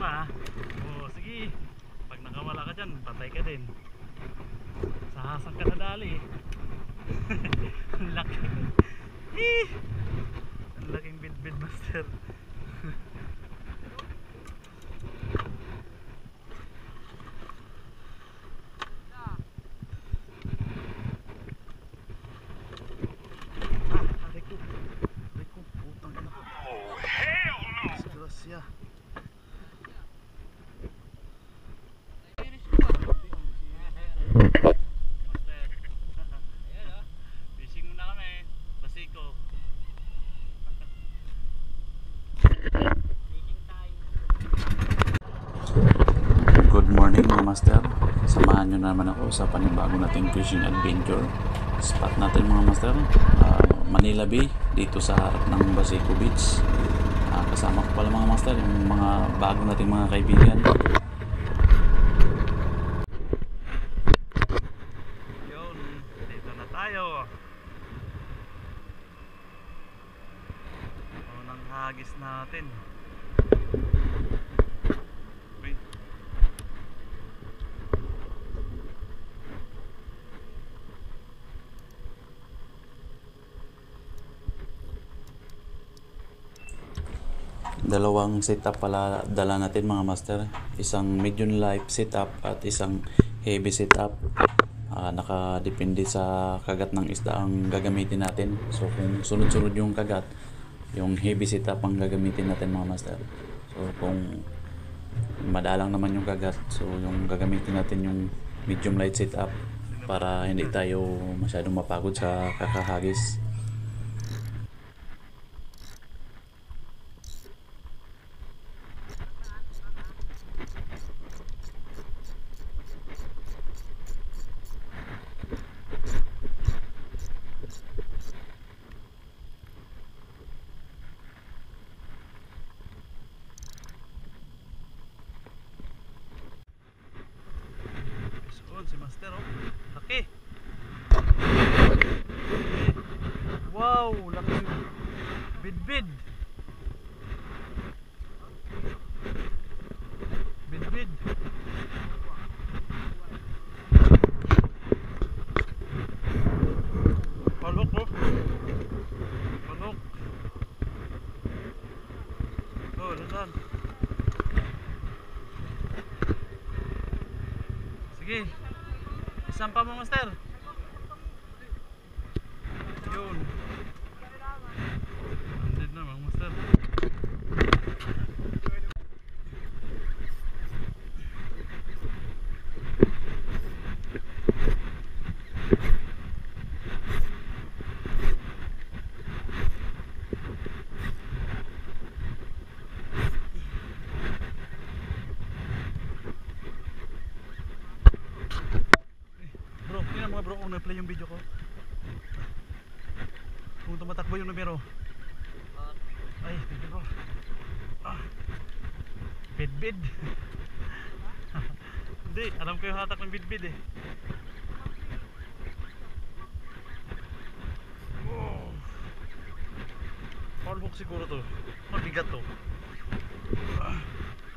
pa. O sige, pag nakawala ka dyan, patay ka din. Sahasang ka na dali. Ang laki. Ang laking bid master. Good morning mga master, samahan nyo naman ako sa panibago nating fishing adventure spot natin mga master. Manila Bay, dito sa harap ng Baseco Beach. Kasama ko pala mga master yung mga bago nating mga kaibigan. Yun, dito na tayo. Unang hagis natin. Dalawang setup pala dala natin mga master, isang medium life setup at isang heavy setup. Nakadepende sa kagat ng isda ang gagamitin natin. So kung sunod-sunod yung kagat, yung heavy setup ang gagamitin natin mga master. So kung madalang naman yung kagat, so yung gagamitin natin yung medium light setup para hindi tayo masyadong mapagod sa kakahagis. Si master, oh, laki. Wow, laki. Bid palok, oh, palok. Oh, dadan. Sige, isang pa mo master. Yun. Andid na mga master. Bro, kung na-play yung video ko, kung tumatakbo yung numero, ay, thank you bro. Bid hindi, alam ko yung hatak ng bid eh. Power hook siguro to, mabigat to.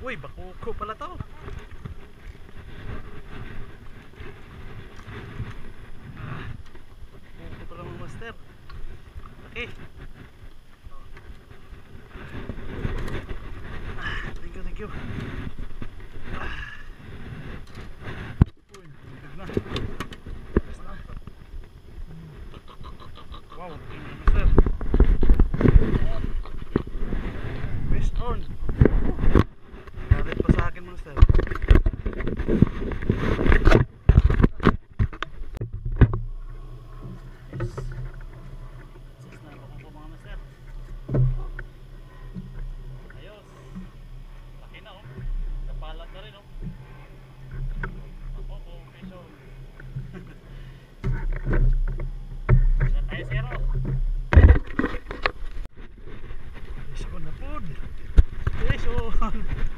Uy, bakuko pala to. Master. Okay. Thank you. Uy, na. Wow, master. Best on. Galit pa sa akin, master.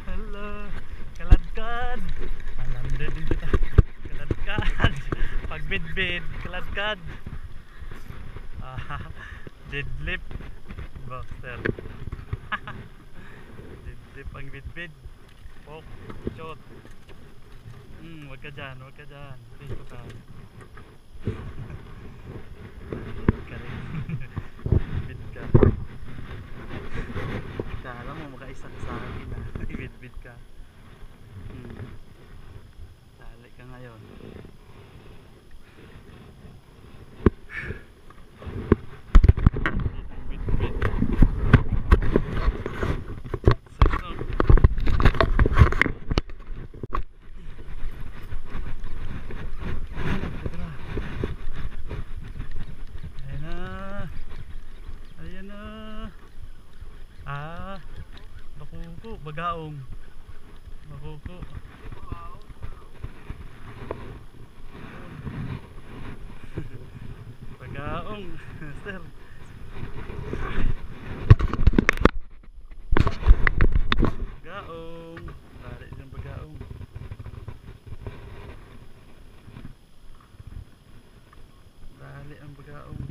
Hello, kaladkad. Alamde din kita. Kaladkad. Pagbid-bid, kaladkad. Deadlift. Boxer. Deadlift ang bid-bid. Pok, shot. Wag ka dyan, wag ka dyan. Dito ka. Ka rin. Bit ka. Kala mo makaisa ka sa akin ha. Bit ka. Dali ka ngayon. Bit. Sakto. Ayan na. Ayan na. Bakuko, bagaong. Bakuko. Bagaong, sir. Bagaong. Tari dyan bagaong. Dali ang bagaong.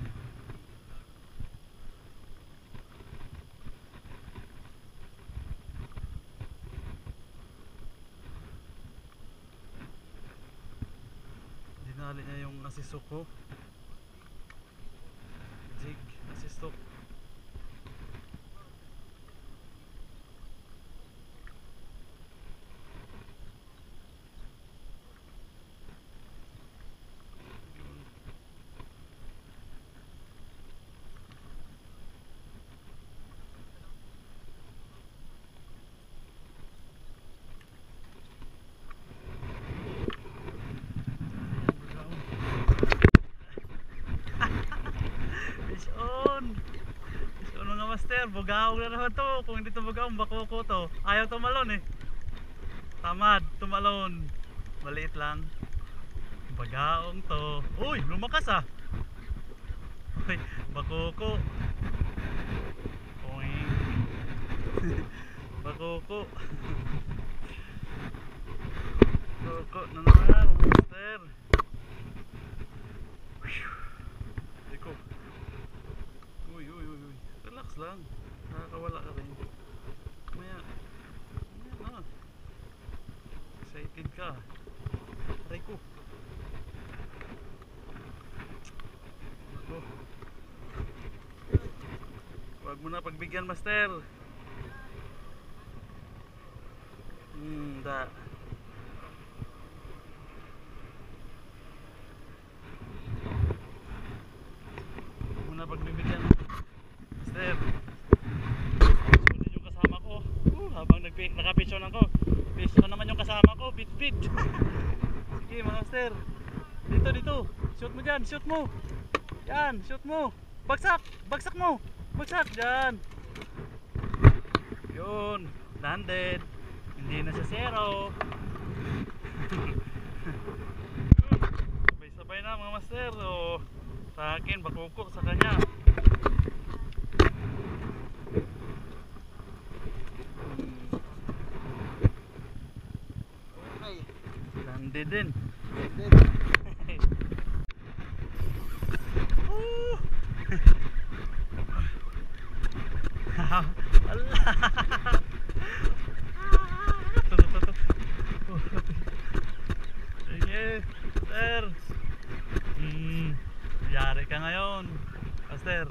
Dinali niya yung asisok ko. Jig, asisok. Fish on! Fish on mga master, bugawang na naman to. Kung hindi to bugawang, bakuko to. Ayaw tumalon eh. Tamad, tumalon. Maliit lang. Bagaong to. Uy, lumakas ah. Uy, bakuko. Poing. Bakuko. Bakuko na naman, master. Iko. Uy. Relax lang. Nakakawala ka rin. Maya na. Excited ka. Aray ko. Ako. Huwag mo na pagbigyan, master. Da. Huwag mo na pagbibigyan, master. Sulit yung kasama ko. Habang nakapitsyon ako. Pisyon naman yung kasama ko. Bit. Sige, mga master. Dito. Shoot mo dyan, shoot mo. Yan, shoot mo. Bagsak mo. Bagsak dyan. Yun, landed. Hindi na sa zero. Sabay na mga master. Sa akin, bakuko sa kanya. Landed din. Sige, sir. Yari ka ngayon, master.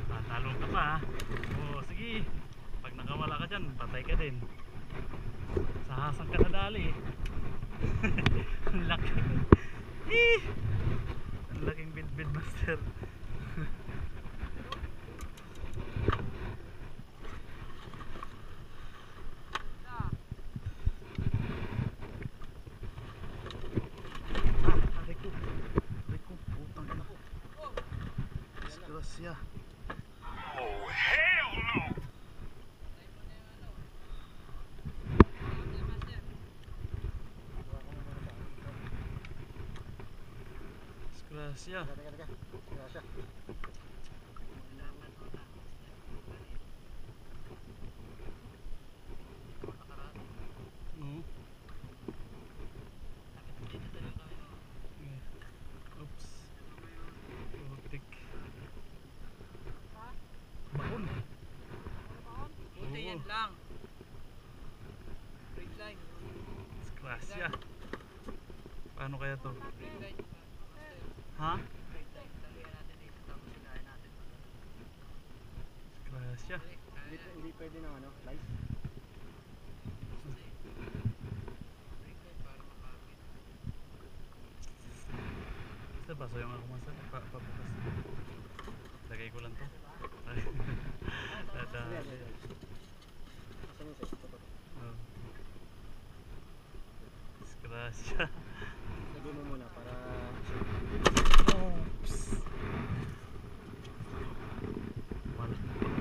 Talo ka pa. Sige. Pag nakawala ka dyan, patay ka din. Sahasang ka na dali. Ang laki. Ang laking bid, master. Aray ko, putang ina. Disgrasya. Oh, hell no! Disgrasya. Disgrasya. Oops. Putik. Baon. lang. Break line. Disgrasya. Paano kaya to? Break line. Master. Ha? Break line. Talihan natin dito tapos hilahin natin. Disgrasya. Hindi pwede ng ano, slice. Break line para makapit. Master, baso yung ako master. Pabukas. Lagay ko lang to. Dadali. Oh. Disgrasya. Lagay mo muna para Oops.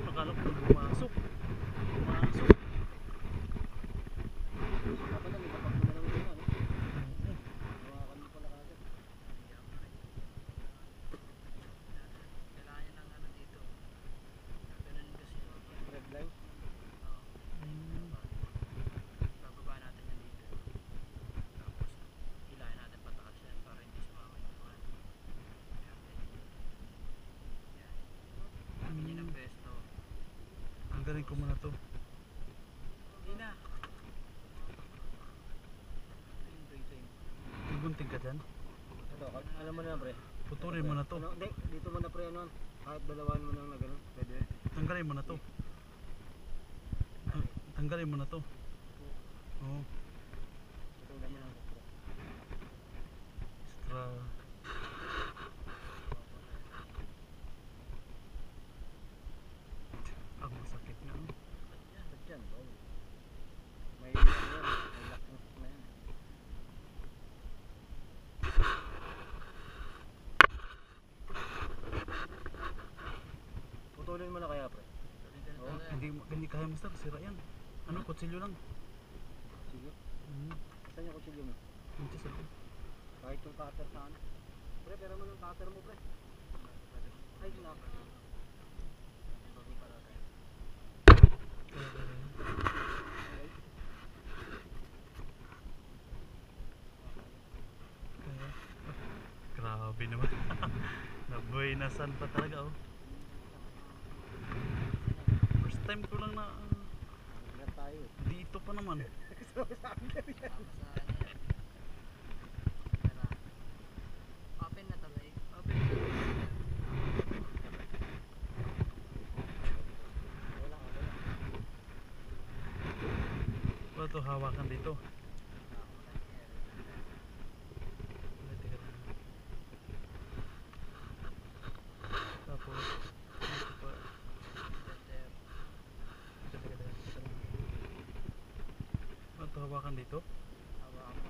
Akala ko pumasok. Pumasok. dapat lang ipapag mo na lang yun, ano? Hawakan mo pala kagad. Kailangan niya ng ano dito. Ganun kasi red line. Bababa natin yan dito. Tapos hilahin natin pataas yan para hindi sumama yung mga. Ganyan ang pesto. Ang galing ko muna to. Hindi na. Ayun, break line. Gunting ka dyan. Ito, alam mo na pre. Putulin mo na to. Ano, hindi, dito mo na pre ano. Kahit dalawan mo na gano'n. Pwede. Tanggalin mo na to. Tanggalin mo na to. Oo. Ito mo lang pre. Extra. Ang masakit nga. Ba't yan? Oh. May ano yan. May lock na yan. Putulin mo na kaya pre. Oo. Hindi kaya master. Sira yan. Ano? Kutsilyo lang. Sige. Hmm. Saan yung kutsilyo mo? Hindi sa to. Kahit yung cutter sana. Pre, pero mo ng cutter mo pre. Ay, na. Grabe naman. Nabuenasan pa talaga oh. First time ko lang na Ingat tayo. dito pa naman. Open na tuloy. Open na. Wala to hawakan dito. Teka lang. Tapos dito pa. Teka lang. Wala to hawakan dito.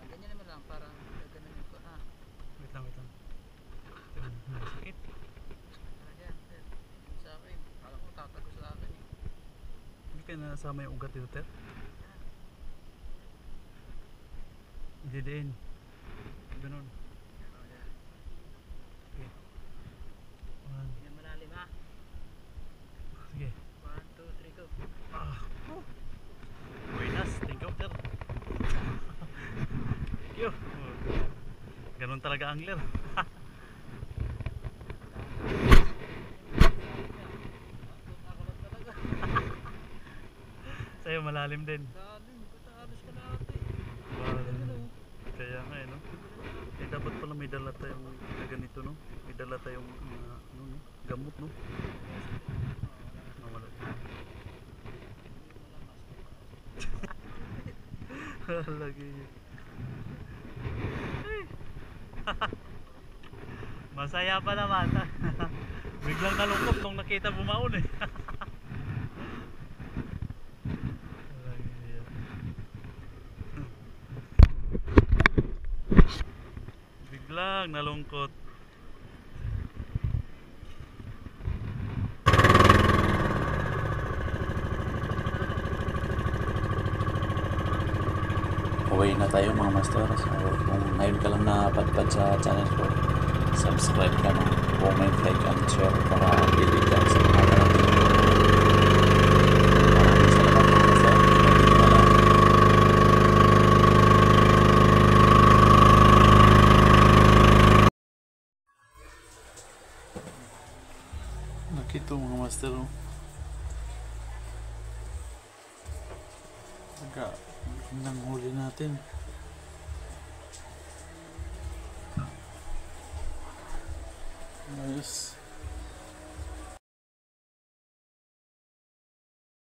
Ganyan naman lang, parang gaganunin ko. Wait lang. Sakit. Yan, sir. Sa akin, alam ko tatago sa akin eh. Hindi ka nasama yung ugat dito, Ter? Hindi din. Ganun. Okay. Hindi na malalim ha. Sige. 1, 2, 3, go. Buenas. Thank you, Ter. Thank you. Ganun talaga angler. Sa'yo malalim din. Lalim, katalas ka natin. Kaya nga no. Eh dapat pala may dala tayong ganito no. May dala tayong ano no, gamot no. Nawala. Lagi. Masaya pa naman. Biglang nalungkot nung nakita bumaon eh. Biglang nalungkot. Uwi na tayo mga master. So, kung ngayon ka lang napadpad sa channel ko, subscribe ka na, comment, like, and share para updated ka sa mga parating ko. Maraming salamat mga master. Maraming salamat. Nakita mga master oh. Nang huli natin. Ayos.